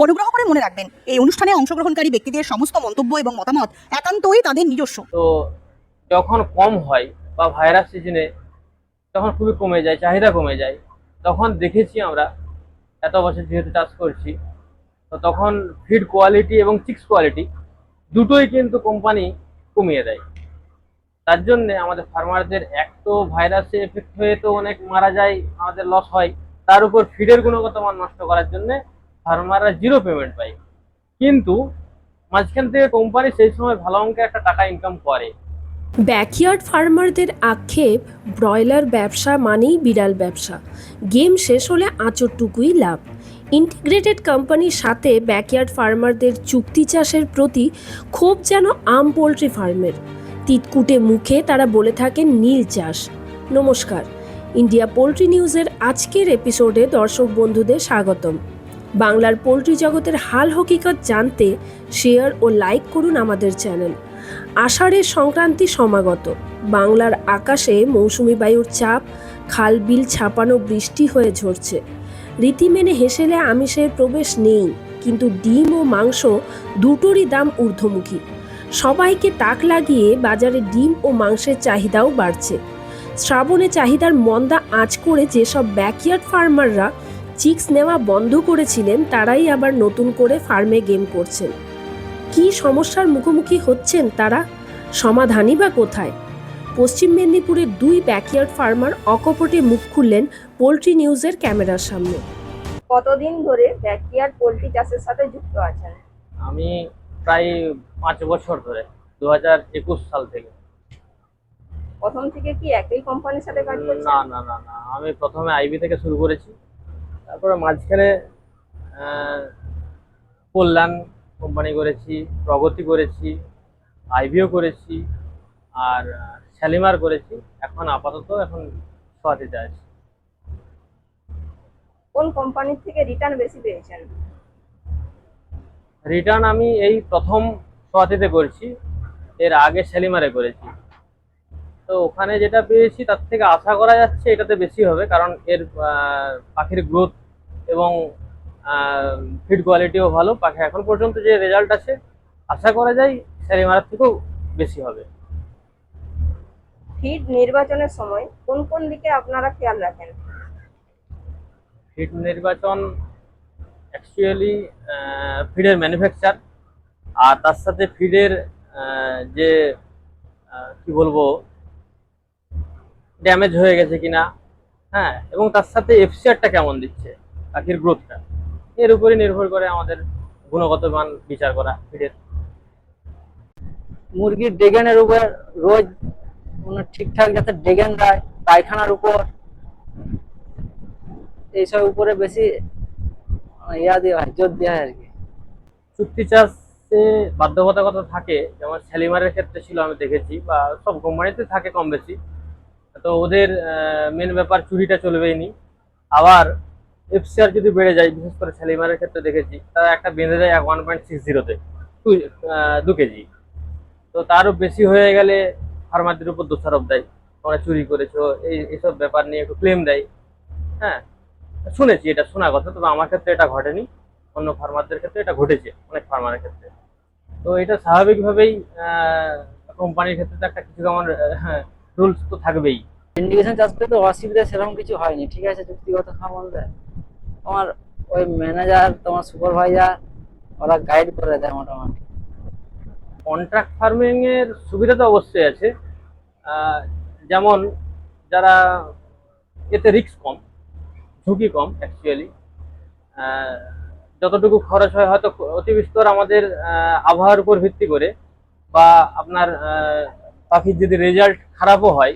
অনুগ্রহ করে মনে রাখবেন, এই অনুষ্ঠানে অংশগ্রহণকারী ব্যক্তিদের সমস্ত মন্তব্য এবং মতামত একান্তই তাদের নিজস্ব। তো যখন কম হয় বা ভাইরাস সিজনে তখন খুবই কমে যায়, চাহিদা কমে যায়, তখন দেখেছি আমরা এত বছর যেহেতু চাষ করছি, তো তখন ফিড কোয়ালিটি এবং চিক্স কোয়ালিটি দুটোই কিন্তু কোম্পানি কমিয়ে দেয়। তার জন্য আমাদের ফার্মারদের এক তো ভাইরাসে এফেক্ট হয়ে তো অনেক মারা যায়, আমাদের লস হয়, তার উপর ফিডের গুণগত মান নষ্ট করার জন্য ফার্মাররা জিরো পেমেন্ট পায়। কিন্তু মাঝখান থেকে কোম্পানি সেই সময় ভালো অঙ্কে একটা টাকা ইনকাম করে। ব্যাকইয়ার্ড ফার্মারদের আক্ষেপ, ব্রয়লার ব্যবসা মানেই বিড়াল ব্যবসা, গেম শেষ হলে আঁচড়টুকুই লাভ। ইন্টিগ্রেটেড কোম্পানির সাথে ব্যাকইয়ার্ড ফার্মারদের চুক্তি চাষের প্রতি ক্ষোভ যেন আম পোলট্রি ফার্মের। তিতকুটে মুখে তারা বলে থাকেন নীল চাষ। নমস্কার, ইন্ডিয়া পোলট্রি নিউজের আজকের এপিসোডে দর্শক বন্ধুদের স্বাগতম। বাংলার পোলট্রি জগতের হাল হকিকত জানতে শেয়ার ও লাইক করুন আমাদের চ্যানেল। আষাঢ়ের সংক্রান্তি সমাগত, বাংলার আকাশে মৌসুমি বায়ুর চাপ, খাল বিল ছাপানো বৃষ্টি হয়ে ঝরছে। রীতি মেনে হেসেলে আমিষের প্রবেশ নেই, কিন্তু ডিম ও মাংস দুটোরই দাম ঊর্ধ্বমুখী। সবাইকে তাক লাগিয়ে বাজারে ডিম ও মাংসের চাহিদাও বাড়ছে। শ্রাবণে চাহিদার মন্দা আঁচ করে যেসব ব্যাকইয়ার্ড ফার্মাররা চিক্স নেওয়া বন্ধ করেছিলেন, তারাই আবার নতুন করে ফার্মে গেম করছেন। কী সমস্যার মুখোমুখি হচ্ছেন তারা, সমাধানই বা কোথায়? পশ্চিম মেদিনীপুরের দুই ব্যাকইয়ার্ড ফার্মার অকপটে মুখ খুললেন পোলট্রি নিউজের ক্যামেরার সামনে। কতদিন ধরে ব্যাকইয়ার্ড পোলট্রি চাষের সাথে যুক্ত আছেন? আমি প্রায় 5 বছর ধরে, 2021 সাল থেকে। প্রথম থেকে কি একই কোম্পানির সাথে কাজ করছেন? না না না না, আমি প্রথমে আইবি থেকে শুরু করেছি, তারপরে মাঝখানে কল্যাণ কোম্পানি করেছি, প্রগতি করেছি, আইবিও করেছি, আর শালিমার করেছি। এখন আপাতত সোয়াতিতে আছি। কোন কোম্পানির থেকে রিটার্ন বেশি পেয়েছেন? রিটার্ন আমি এই প্রথম সোয়াতিতে করেছি, এর আগে শালিমারে করেছি। তো ওখানে যেটা পেয়েছি তার থেকে আশা করা যাচ্ছে এটাতে বেশি হবে, কারণ এর পাখির গ্রোথ এবং ফিড কোয়ালিটিও ভালো। পাখি এখন পর্যন্ত যে রেজাল্ট আছে, আশা করা যায় শালিমারের থেকেও বেশি হবে। ফিড নির্বাচনের সময় কোন কোন দিকে আপনারা খেয়াল রাখেন? ফিড নির্বাচন অ্যাকচুয়ালি ফিডের ম্যানুফ্যাকচার, আর তার সাথে ফিডের যে কি বলবো, ড্যামেজ হয়ে গেছে কিনা, হ্যাঁ, এবং তার সাথে এফসিআরটা কেমন দিচ্ছে, পাখির গ্রোথটা, এর উপরে নির্ভর করে আমাদের গুণগত মান বিচার করা ফিডের। মুরগির ডেগেনের উপর রোজ ঠিকঠাক যাতে ডেগেন দেয়, পায়খানার উপর, এইসব উপরে বেশি দেওয়া হয়, জোর দেওয়া হয় আর কি। চুক্তি চাষে বাধ্যবাধকতা থাকে, যেমন শালিমারের ক্ষেত্রে ছিল, আমি দেখেছি, বা সব কোম্পানিতে থাকে কম বেশি। তো ওদের মেন ব্যাপার চুরিটা চলবেই নি। আবার এফসিআর যদি বেড়ে যায়, বিশেষ করে শালিমারের ক্ষেত্রে দেখেছি, তারা একটা বেঁধে দেয় 1.60-তে 2 কেজি। তো তারও বেশি হয়ে গেলে ফার্মারদের উপর দোষারোপ দেয়, তোমরা চুরি করেছো, এইসব ব্যাপার নিয়ে একটু ক্লেম দেয়। হ্যাঁ, শুনেছি, এটা শোনা কথা, তবে আমার ক্ষেত্রে এটা ঘটেনি, অন্য ফার্মারদের ক্ষেত্রে এটা ঘটেছে, অনেক ফার্মারের ক্ষেত্রে। তো এটা স্বাভাবিকভাবেই কোম্পানির ক্ষেত্রে তো একটা কিছু আমার রুলস তো থাকবেই। ইন্ডিকেশন চাষ করে তো অসুবিধা সেরকম কিছু হয়নি, ঠিক আছে। চুক্তিগত সম্বন্ধে তোমার ওই ম্যানেজার, তোমার সুপারভাইজার, ওরা গাইড করে দেয় মোটামুটি। কন্ট্রাক্ট ফার্মিং এর সুবিধা তো অবশ্যই আছে, যেমন যারা এতে রিস্ক কম, ঝুঁকি কম অ্যাকচুয়ালি। যতটুকু খরচ হয় হয়তো অতি বিস্তর আমাদের আবহাওয়ার উপর ভিত্তি করে, বা আপনার পাখির যদি রেজাল্ট খারাপও হয়,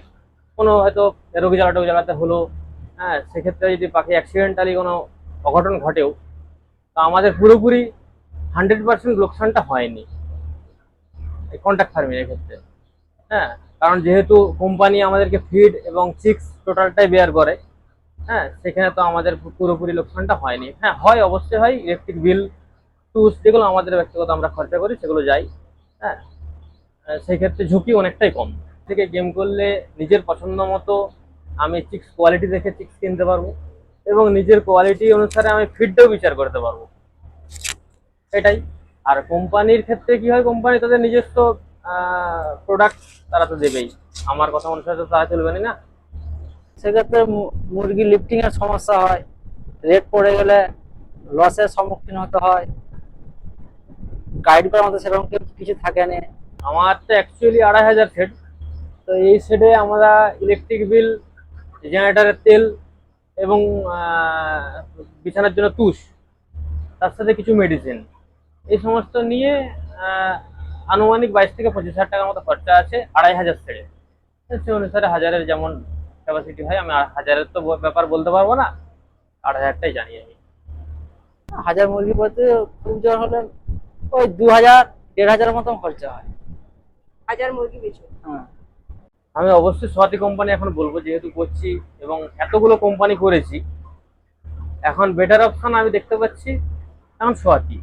কোনো হয়তো রোগ জ্বালাতে হলো, হ্যাঁ, সেক্ষেত্রে যদি পাখি অ্যাক্সিডেন্টালি কোনো অঘটন ঘটেও, তো আমাদের পুরোপুরি 100% লোকসানটা হয়নি এই কন্ট্রাক্ট ফার্মিং এর ক্ষেত্রে। হ্যাঁ, কারণ যেহেতু কোম্পানি আমাদেরকে ফিড এবং চিক্স টোটালটাই বেয়ার করে, হ্যাঁ, সেখানে তো আমাদের পুরোপুরি লোকসানটা হয়নি। হ্যাঁ, হয়, অবশ্যই হয়, ইলেকট্রিক বিল, টুলস, যেগুলো আমাদের ব্যক্তিগত আমরা খরচা করি সেগুলো যাই। হ্যাঁ, সেই ক্ষেত্রে ঝুঁকি অনেকটাই কম। থেকে গেম করলে নিজের পছন্দ মতো আমি চিক্স কোয়ালিটি দেখে চিক্স কিনতে পারবো, এবং নিজের কোয়ালিটি অনুসারে আমি ফিডটাও বিচার করতে পারবো। এটাই। আর কোম্পানির ক্ষেত্রে কি হয়, কোম্পানি তাদের নিজস্ব প্রোডাক্ট তারা তো দেবেই, আমার কথা অনুসারে তো তারা চলবে না। সেক্ষেত্রে মুরগি লিফটিং এর সমস্যা হয়, রেট পড়ে গেলে লসের সম্মুখীন হতে হয়, গাইড করার মতো সেরকম কিছু থাকে না। আমার তো অ্যাকচুয়ালি 2,500 সেট। তো এই সেটে আমরা ইলেকট্রিক বিল, জেনারেটরের তেল এবং বিছানার জন্য তুষ, তার সাথে কিছু মেডিসিন, এই সমস্ত নিয়ে আনুমানিক 22,000 থেকে 25,000 টাকার মতো খরচা আছে 2,500 সেটে। সে অনুসারে হাজারের যেমন ক্যাপাসিটি হয়, আমি হাজারের তো ব্যাপার বলতে পারবো না, 8,000টাই জানি আমি। 1000 মুরগি প্রতি খুব জোর হলে ওই 2,000-1,500 মতন খরচা হয়। 1000 মুরগি পিছু। হ্যাঁ, আমি অবশ্যই সোয়াতি কোম্পানি এখন বলবো, যেহেতু করছি এবং এতগুলো কোম্পানি করেছি, এখন বেটার অপশন আমি দেখতে পাচ্ছি এখন সোয়াতি।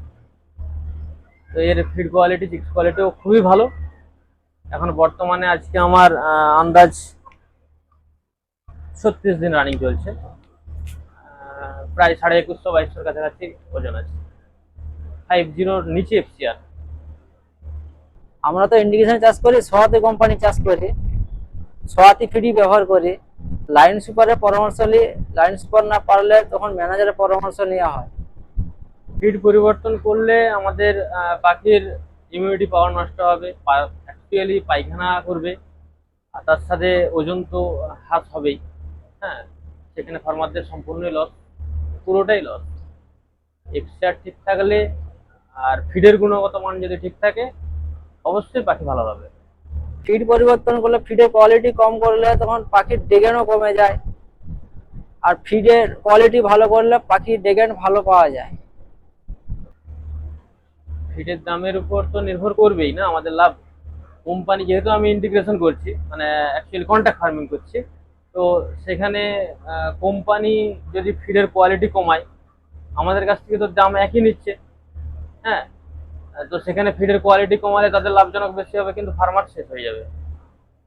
তো এর ফিড কোয়ালিটি, চিক্স কোয়ালিটিও খুবই ভালো। এখন বর্তমানে আজকে আমার আন্দাজ 36 দিন রানিং চলছে, প্রায় 2150-2200 কাছাকাছি ওজন আছে, 50 নিচে এফসিআর। আমরা তো ইন্ডিকেশন চাষ করি, সোয়াতি কোম্পানি চাষ করি, সোয়াতি ফিডই ব্যবহার করি। লাইন সুপারের পরামর্শ নিই, লাইন সুপার না পারলে তখন ম্যানেজারের পরামর্শ নেওয়া হয়। ফিড পরিবর্তন করলে আমাদের পাখির ইমিউনিটি পাওয়ার নষ্ট হবে, অ্যাকচুয়ালি পায়খানা করবে, আর তার সাথে ওজন তো হ্রাস হবেই। হ্যাঁ, সেখানে ফার্মারদের সম্পূর্ণই লস, পুরোটাই লস। এফসিআর ঠিক থাকলে আর ফিডের গুণগত মান যদি ঠিক থাকে, অবশ্যই পাখি ভালো হবে। ফিড পরিবর্তন করলে, ফিডের কোয়ালিটি কম করলে তখন পাখির ডেগেনও কমে যায়, আর ফিডের কোয়ালিটি ভালো করলে পাখির ডেগেন ভালো পাওয়া যায়। ফিডের দামের উপর তো নির্ভর করবেই না আমাদের লাভ। কোম্পানি, যেহেতু আমি ইন্টিগ্রেশন করছি, মানে অ্যাকচুয়ালি কন্ট্রাক্ট ফার্মিং করছি, তো সেখানে কোম্পানি যদি ফিডের কোয়ালিটি কমায়, আমাদের কাছ থেকে তো দাম একই নিচ্ছে। হ্যাঁ, তো সেখানে ফিডের কোয়ালিটি কমালে তাদের লাভজনক বেশি হবে, কিন্তু ফার্মার শেষ হয়ে যাবে।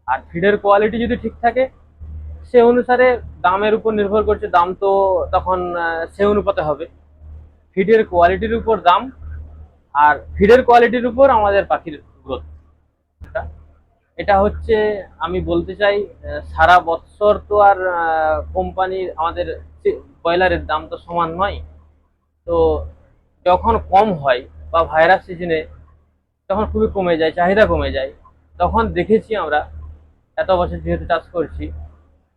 আর ফিডের কোয়ালিটি যদি ঠিক থাকে, সে অনুসারে দামের উপর নির্ভর করছে, দাম তো তখন সে অনুপাতে হবে। ফিডের কোয়ালিটির উপর দাম, আর ফিডের কোয়ালিটির উপর আমাদের পাখির গ্রোথ। এটা হচ্ছে, আমি বলতে চাই, সারা বছর তো আর কোম্পানির আমাদের ব্রয়লারের দাম তো সমান নয়। তো যখন কম হয় বা ভাইরাস সিজনে তখন খুবই কমে যায়, চাহিদা কমে যায়, তখন দেখেছি আমরা এত বছর যেহেতু চাষ করছি,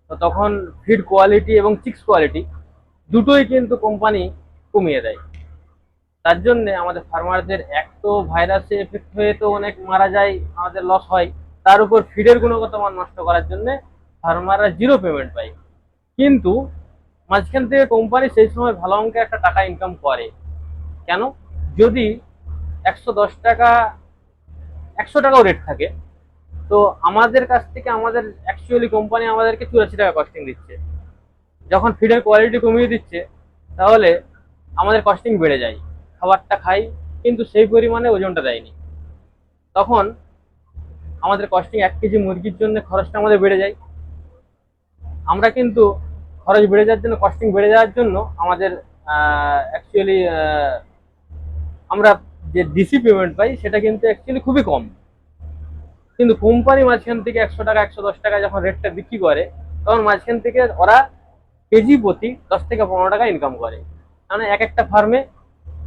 তো তখন ফিড কোয়ালিটি এবং চিক্স কোয়ালিটি দুটোই কিন্তু কোম্পানি কমিয়ে দেয়। তার জন্য আমাদের ফার্মারদের এক তো ভাইরাসে এফেক্ট হয়ে তো অনেক মারা যায়, আমাদের লস হয়, তার উপর ফিডের গুণগত মান নষ্ট করার জন্য ফার্মাররা জিরো পেমেন্ট পায়। কিন্তু মাঝখান থেকে কোম্পানি সেই সময় ভালো অঙ্কে একটা টাকা ইনকাম করে। কেন? যদি 110 টাকা, 100 টাকাও রেট থাকে, তো আমাদের কাছ থেকে আমাদের অ্যাকচুয়ালি কোম্পানি আমাদেরকে 84 টাকা কস্টিং দিচ্ছে। যখন ফিডের কোয়ালিটি কমিয়ে দিচ্ছে, তাহলে আমাদের কস্টিং বেড়ে যায়, খাবারটা খাই কিন্তু সেই পরিমাণে ওজনটা দেয়নি। তখন আমাদের কস্টিং 1 কেজি মুরগির জন্য খরচটা আমাদের বেড়ে যায়। আমরা কিন্তু খরচ বেড়ে যাওয়ার জন্য, কস্টিং বেড়ে যাওয়ার জন্য আমাদের অ্যাকচুয়ালি আমরা যে ডিসি পেমেন্ট পাই সেটা কিন্তু অ্যাকচুয়ালি খুবই কম। কিন্তু কোম্পানি মাঝখান থেকে 100 টাকা, 110 টাকা যখন রেটটা বিক্রি করে, তখন মাঝখান থেকে ওরা কেজি প্রতি 10 থেকে 15 টাকা ইনকাম করে। মানে এক একটা ফার্মে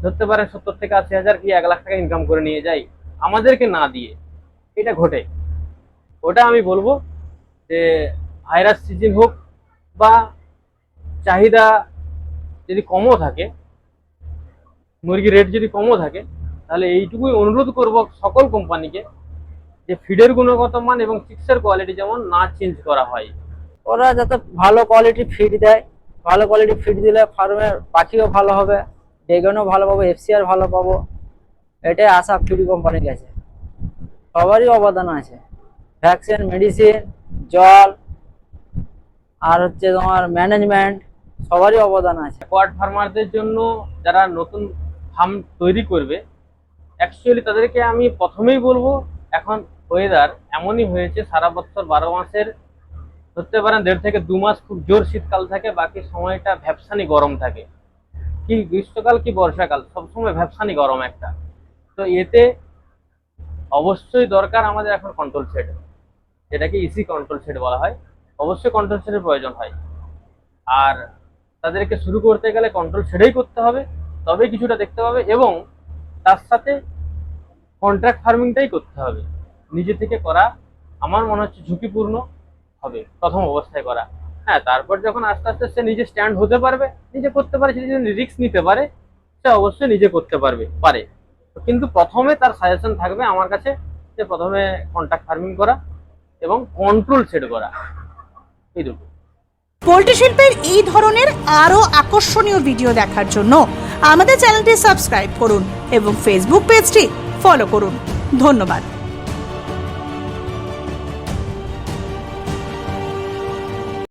ধরতে পারেন 70 থেকে 80 হাজার কি 1 লাখ টাকা ইনকাম করে নিয়ে যায় আমাদেরকে না দিয়ে। এটা ঘটে। ওটা আমি বলবো যে ভাইরাস সিজন হোক বা চাহিদা যদি কমও থাকে, মুরগির রেট যদি কমও থাকে, তাহলে এইটুকুই অনুরোধ করব সকল কোম্পানিকে যে ফিডের গুণগত মান এবং চিক্সের কোয়ালিটি যেমন না চেঞ্জ করা হয়। ওরা যাতে ভালো কোয়ালিটি ফিড দেয়, ভালো কোয়ালিটি ফিড দিলে ফার্মের পাখিও ভালো হবে, ডেগনও ভালো পাবো, এফসিআর ভালো পাবো, এটাই আশা ফিড কোম্পানির কাছে। সবারই অবদান আছে, ভ্যাকসিন, মেডিসিন, জল, আর হচ্ছে তোমার ম্যানেজমেন্ট, সবারই অবদান আছে। কোয়াড ফার্মারদের জন্য যারা নতুন ফার্ম তৈরি করবে, অ্যাকচুয়ালি তাদেরকে আমি প্রথমেই বলবো, এখন ওয়েদার এমনই হয়েছে, সারা বছর 12 মাসের ধরতে পারেন 1.5 থেকে 2 মাস খুব জোর শীতকাল থাকে, বাকি সময়টা ভ্যাপসানি গরম থাকে। কি গ্রীষ্মকাল কি বর্ষাকাল, সবসময় ভ্যাপসানি গরম একটা। তো এতে অবশ্যই দরকার আমাদের এখন কন্ট্রোল শেড, যেটাকে ইসি কন্ট্রোল শেড বলা হয়। অবশ্যই কন্ট্রোল শেডের প্রয়োজন হয়, আর তাদেরকে শুরু করতে গেলে কন্ট্রোল শেডেই করতে হবে, তবেই কিছুটা দেখতে পাবে। এবং তার সাথে কন্ট্রাক্ট ফার্মিংটাই করতে হবে। নিজে থেকে করা আমার মনে হচ্ছে ঝুঁকিপূর্ণ হবে প্রথম অবস্থায় করা। হ্যাঁ, তারপর যখন আস্তে আস্তে সে নিজে স্ট্যান্ড হতে পারবে, নিজে করতে পারে, সে যদি রিস্ক নিতে পারে, সে অবশ্যই নিজে করতে পারে। কিন্তু প্রথমে তার সাজেশন থাকবে আমার কাছে যে প্রথমে কন্ট্রাক্ট ফার্মিং করা এবং কন্ট্রোল সেট করা, এই দুটো। পোল্ট্রি শিল্পের এই ধরনের আরও আকর্ষণীয় ভিডিও দেখার জন্য আমাদের চ্যানেলটি সাবস্ক্রাইব করুন এবং ফেসবুক পেজটি ফলো করুন। ধন্যবাদ।